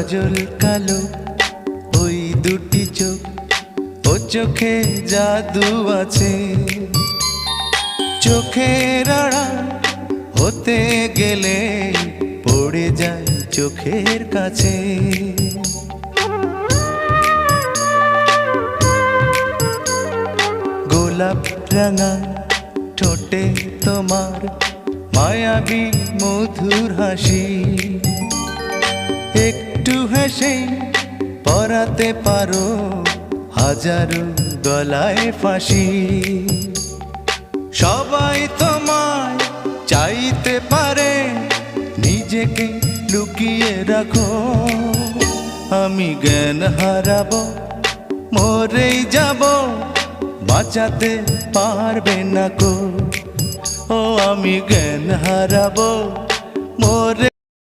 কাজল কালো ওই দুটি চোখ, ও চোখে জাদু আছে। চোখের আড়াল হতে গেলে পড়ে যায় চোখের কাছে। গোলাপ রাঙা ঠোঁটে তোমার মায়াবী মধুর হাসি, একটু হেসে পরাতে পারো হাজারো গলায় ফাঁসি। সবাই তোমায় চাইতে পারে, নিজেকে লুকিয়ে রাখো। আমি জ্ঞান হারাবো, মরেই যাব, বাঁচাতে পারবে না কো। ও আমি জ্ঞান হারাবো, মরে